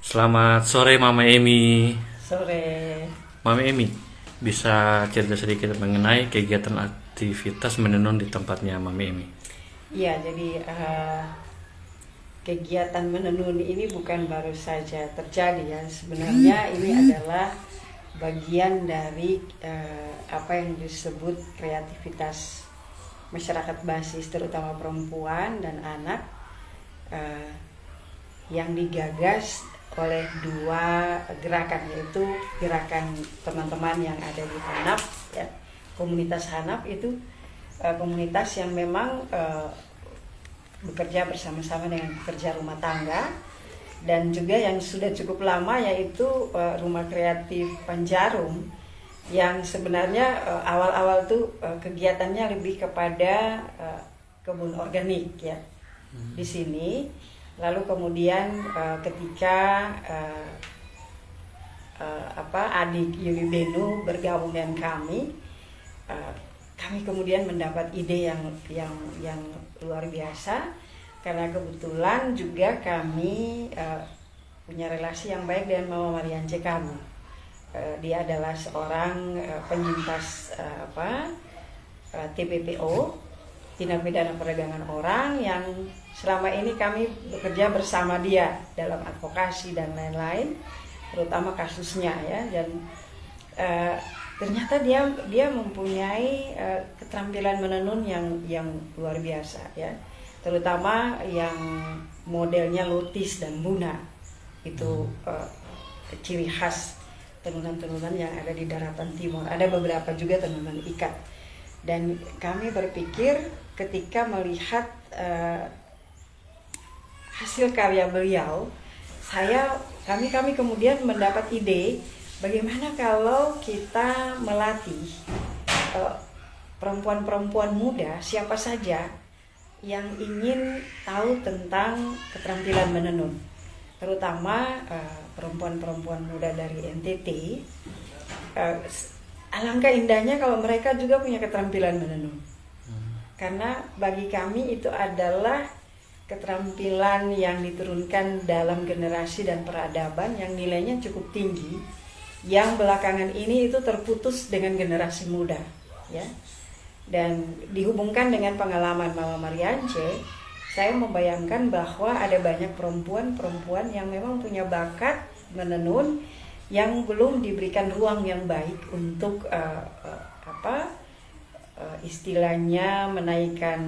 Selamat sore Mama Emi. Sore. Mama Emi, bisa cerita sedikit mengenai kegiatan aktivitas menenun di tempatnya Mama Emi? Iya, jadi kegiatan menenun ini bukan baru saja terjadi ya. Sebenarnya ini adalah bagian dari apa yang disebut kreativitas masyarakat basis, terutama perempuan dan anak, eh, yang digagas oleh dua gerakan, yaitu gerakan teman-teman yang ada di Hanap ya. Komunitas Hanap itu komunitas yang memang bekerja bersama-sama dengan pekerja rumah tangga, dan juga yang sudah cukup lama, yaitu Rumah Kreatif Panjarum, yang sebenarnya awal-awal tuh kegiatannya lebih kepada kebun organik ya di sini. Lalu kemudian ketika adik Yuli Benu bergabung dengan kami, kami kemudian mendapat ide yang luar biasa, karena kebetulan juga kami punya relasi yang baik dengan Mama Marian Cekamu. Dia adalah seorang penyintas TPPO, tindak pidana perdagangan orang, yang selama ini kami bekerja bersama dia dalam advokasi dan lain-lain, terutama kasusnya ya. Dan ternyata dia mempunyai keterampilan menenun yang luar biasa ya, terutama yang modelnya lutis dan buna. Itu ciri khas tenunan-tenunan yang ada di daratan timur. Ada beberapa juga tenunan ikat. Dan kami berpikir ketika melihat hasil karya beliau, kami kemudian mendapat ide, bagaimana kalau kita melatih perempuan-perempuan muda siapa saja yang ingin tahu tentang keterampilan menenun, terutama perempuan-perempuan muda dari NTT. Alangkah indahnya kalau mereka juga punya keterampilan menenun, karena bagi kami itu adalah keterampilan yang diturunkan dalam generasi dan peradaban yang nilainya cukup tinggi, yang belakangan ini itu terputus dengan generasi muda ya. Dan dihubungkan dengan pengalaman Mama Mariance, saya membayangkan bahwa ada banyak perempuan-perempuan yang memang punya bakat menenun, yang belum diberikan ruang yang baik untuk istilahnya menaikkan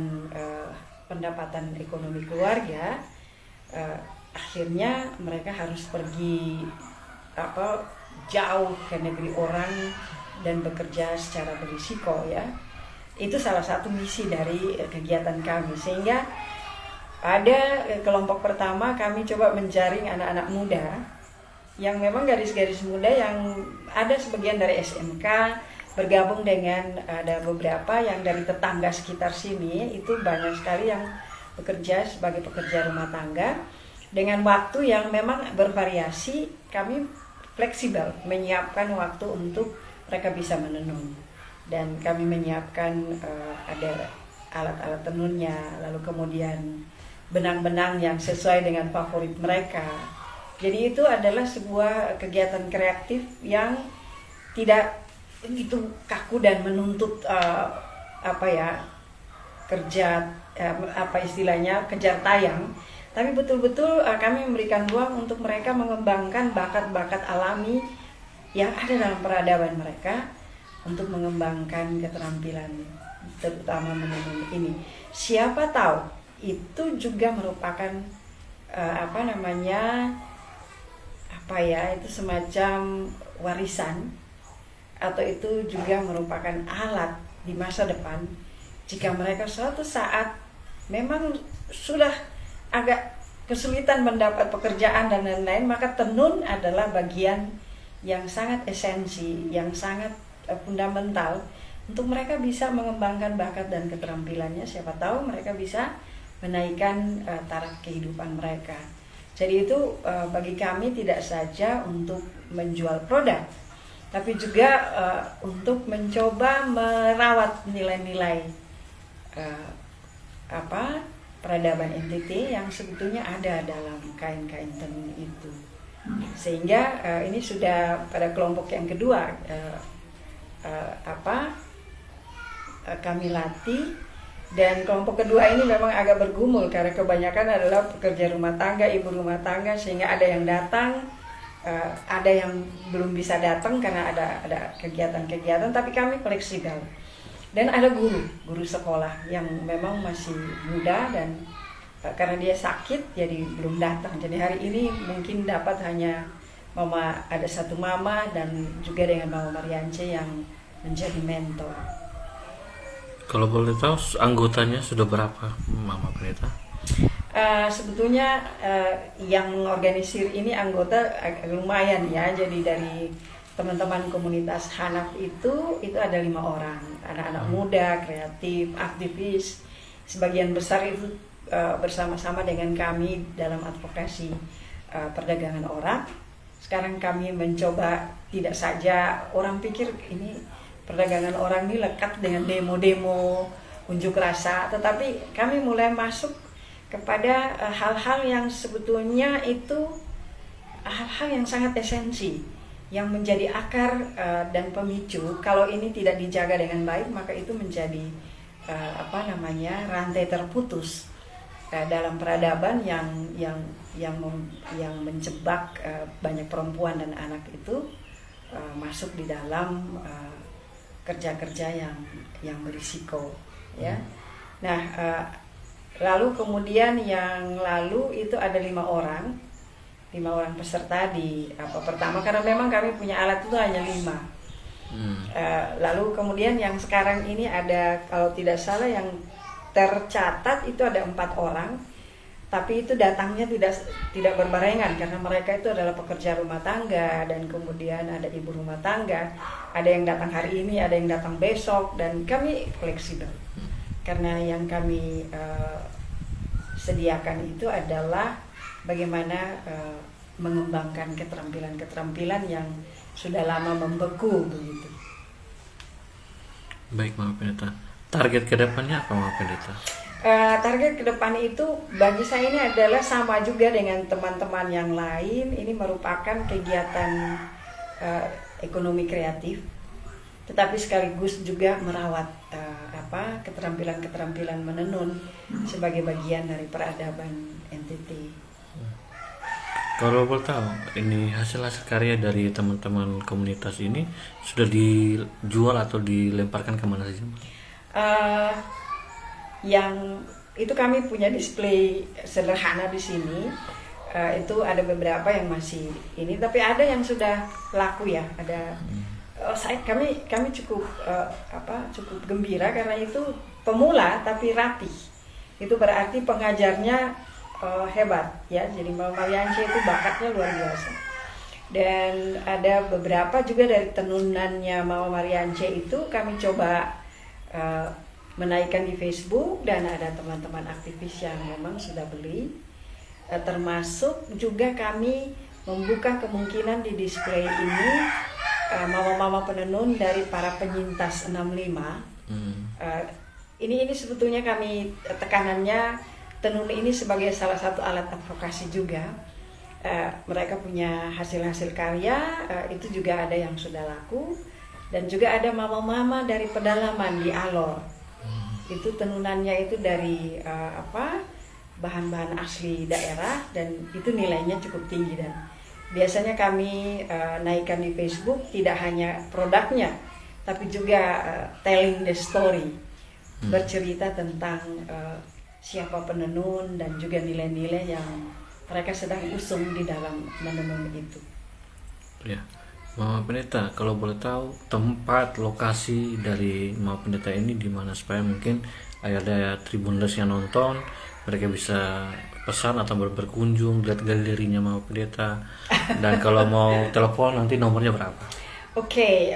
pendapatan ekonomi keluarga. Akhirnya mereka harus pergi jauh ke negeri orang dan bekerja secara berisiko ya. Itu salah satu misi dari kegiatan kami, sehingga ada kelompok pertama kami coba menjaring anak-anak muda yang memang garis-garis muda, yang ada sebagian dari SMK, bergabung dengan ada beberapa yang dari tetangga sekitar sini. Itu banyak sekali yang bekerja sebagai pekerja rumah tangga dengan waktu yang memang bervariasi. Kami fleksibel menyiapkan waktu untuk mereka bisa menenun, dan kami menyiapkan ada alat-alat tenunnya, lalu kemudian benang-benang yang sesuai dengan favorit mereka. Jadi itu adalah sebuah kegiatan kreatif yang tidak begitu kaku dan menuntut kerja istilahnya kejar tayang, tapi betul-betul kami memberikan ruang untuk mereka mengembangkan bakat-bakat alami yang ada dalam peradaban mereka, untuk mengembangkan keterampilan terutama menenun ini. Siapa tahu itu juga merupakan itu semacam warisan, atau itu juga merupakan alat di masa depan jika mereka suatu saat memang sudah agak kesulitan mendapat pekerjaan dan lain-lain. Maka tenun adalah bagian yang sangat esensi, yang sangat fundamental untuk mereka bisa mengembangkan bakat dan keterampilannya. Siapa tahu mereka bisa menaikkan taraf kehidupan mereka. Jadi itu bagi kami tidak saja untuk menjual produk, tapi juga untuk mencoba merawat nilai-nilai peradaban NTT yang sebetulnya ada dalam kain-kain tenun itu. Sehingga ini sudah pada kelompok yang kedua kami latih. Dan kelompok kedua ini memang agak bergumul karena kebanyakan adalah pekerja rumah tangga, ibu rumah tangga, sehingga ada yang datang, ada yang belum bisa datang karena ada kegiatan-kegiatan, tapi kami fleksibel. Dan ada guru sekolah yang memang masih muda dan karena dia sakit jadi belum datang. Jadi hari ini mungkin dapat hanya ada satu mama dan juga dengan Mama Mariance yang menjadi mentor. Kalau boleh tahu anggotanya sudah berapa, Mama Pendeta? Sebetulnya yang mengorganisir ini anggota lumayan ya. Jadi dari teman-teman komunitas Hanaf itu ada 5 orang, anak-anak muda, kreatif, aktivis. Sebagian besar itu bersama-sama dengan kami dalam advokasi perdagangan orang. Sekarang kami mencoba, tidak saja orang pikir ini perdagangan orang ini lekat dengan demo-demo, unjuk rasa, tetapi kami mulai masuk kepada hal-hal yang sebetulnya itu hal-hal yang sangat esensi, yang menjadi akar dan pemicu. Kalau ini tidak dijaga dengan baik, maka itu menjadi rantai terputus dalam peradaban yang menjebak banyak perempuan dan anak itu masuk di dalam kerja-kerja yang berisiko, ya. Nah, lalu kemudian yang lalu itu ada 5 orang peserta di pertama, karena memang kami punya alat itu hanya 5. Lalu kemudian yang sekarang ini ada, kalau tidak salah yang tercatat itu ada 4 orang, tapi itu datangnya tidak berbarengan karena mereka itu adalah pekerja rumah tangga dan kemudian ada ibu rumah tangga, ada yang datang hari ini, ada yang datang besok, dan kami fleksibel karena yang kami sediakan itu adalah bagaimana mengembangkan keterampilan-keterampilan yang sudah lama membeku begitu. Baik, Mama Pendeta. Target kedepannya apa, Mama Pendeta? Target ke depan itu bagi saya ini adalah sama juga dengan teman-teman yang lain. Ini merupakan kegiatan ekonomi kreatif, tetapi sekaligus juga merawat keterampilan-keterampilan menenun sebagai bagian dari peradaban NTT. Kalau boleh tahu, ini hasil karya dari teman-teman komunitas ini sudah dijual atau dilemparkan kemana saja? Yang itu kami punya display sederhana di sini. Itu ada beberapa yang masih ini, tapi ada yang sudah laku ya. Ada kami cukup cukup gembira karena itu pemula tapi rapih. Itu berarti pengajarnya hebat ya. Jadi Mama Mariance itu bakatnya luar biasa. Dan ada beberapa juga dari tenunannya Mama Mariance itu kami coba menaikkan di Facebook, dan ada teman-teman aktivis yang memang sudah beli. Termasuk juga kami membuka kemungkinan di display ini mama-mama penenun dari para penyintas 65. Ini sebetulnya kami tekanannya tenun ini sebagai salah satu alat advokasi juga. Mereka punya hasil-hasil karya, itu juga ada yang sudah laku, dan juga ada mama-mama dari pedalaman di Alor. Itu tenunannya itu dari bahan-bahan asli daerah, dan itu nilainya cukup tinggi. Dan biasanya kami naikkan di Facebook tidak hanya produknya, tapi juga telling the story, bercerita tentang siapa penenun dan juga nilai-nilai yang mereka sedang usung di dalam menenun itu. Ya. Mama Pendeta, kalau boleh tahu tempat lokasi dari Mama Pendeta ini di mana, supaya mungkin ada Tribuners yang nonton, mereka bisa pesan atau berkunjung lihat galerinya Mama Pendeta. Dan kalau mau telepon nanti nomornya berapa? Oke,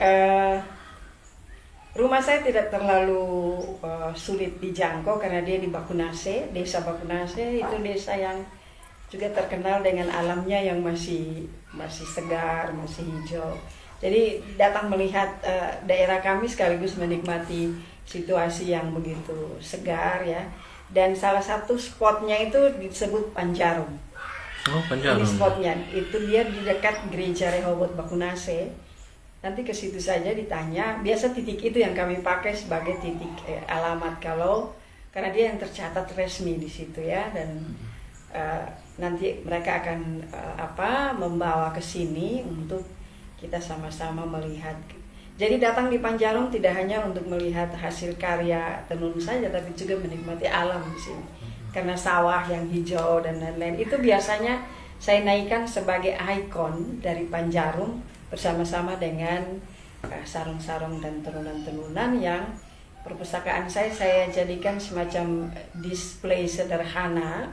rumah saya tidak terlalu sulit dijangkau karena dia di Bakunase, desa Bakunase. Itu desa yang juga terkenal dengan alamnya yang masih segar, masih hijau. Jadi datang melihat daerah kami sekaligus menikmati situasi yang begitu segar ya. Dan salah satu spotnya itu disebut Panjarum. Oh, Ini Panjarum. spotnya, itu dia di dekat gereja Rehoboth Bakunase. Nanti ke situ saja ditanya. Biasa titik itu yang kami pakai sebagai titik alamat karena dia yang tercatat resmi di situ ya. Dan nanti mereka akan membawa ke sini untuk kita sama-sama melihat. Jadi datang di Panjarum tidak hanya untuk melihat hasil karya tenun saja, tapi juga menikmati alam di sini. Karena sawah yang hijau dan lain-lain itu biasanya saya naikkan sebagai ikon dari Panjarum bersama-sama dengan sarung-sarung dan tenunan-tenunan yang perpustakaan saya jadikan semacam display sederhana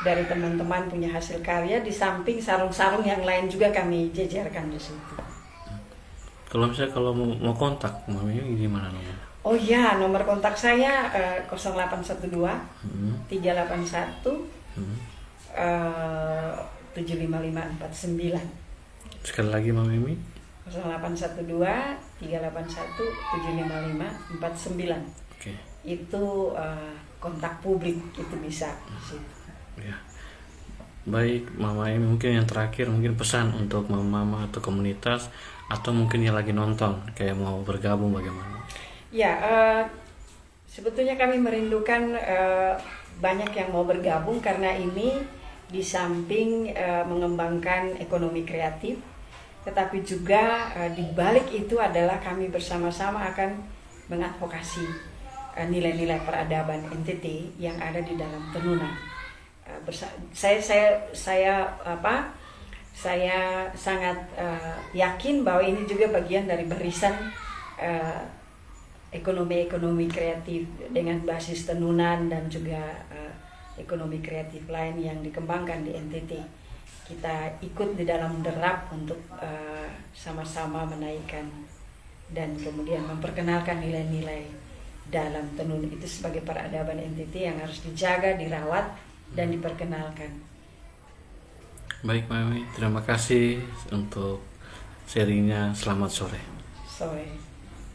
dari teman-teman punya hasil karya, di samping sarung-sarung yang lain juga kami jejerkan di situ. Kalau mau kontak Mami gimana nomor? Oh ya, nomor kontak saya 0812 381 75549. Sekali lagi Mami. 0812 381 75549. Oke. Itu kontak publik, itu bisa di situ. Ya. Baik, Mama Emi, mungkin yang terakhir mungkin pesan untuk mama-mama atau komunitas atau mungkin yang lagi nonton kayak mau bergabung bagaimana? Ya, sebetulnya kami merindukan banyak yang mau bergabung karena ini di samping mengembangkan ekonomi kreatif, tetapi juga di balik itu adalah kami bersama-sama akan mengadvokasi nilai-nilai peradaban NTT yang ada di dalam tenunan. Saya sangat yakin bahwa ini juga bagian dari barisan ekonomi kreatif dengan basis tenunan dan juga ekonomi kreatif lain yang dikembangkan di NTT. Kita ikut di dalam derap untuk sama-sama menaikkan dan kemudian memperkenalkan nilai-nilai dalam tenun itu sebagai peradaban NTT yang harus dijaga, dirawat, dan diperkenalkan. Baik Mami, terima kasih untuk sharingnya. Selamat sore. Sore.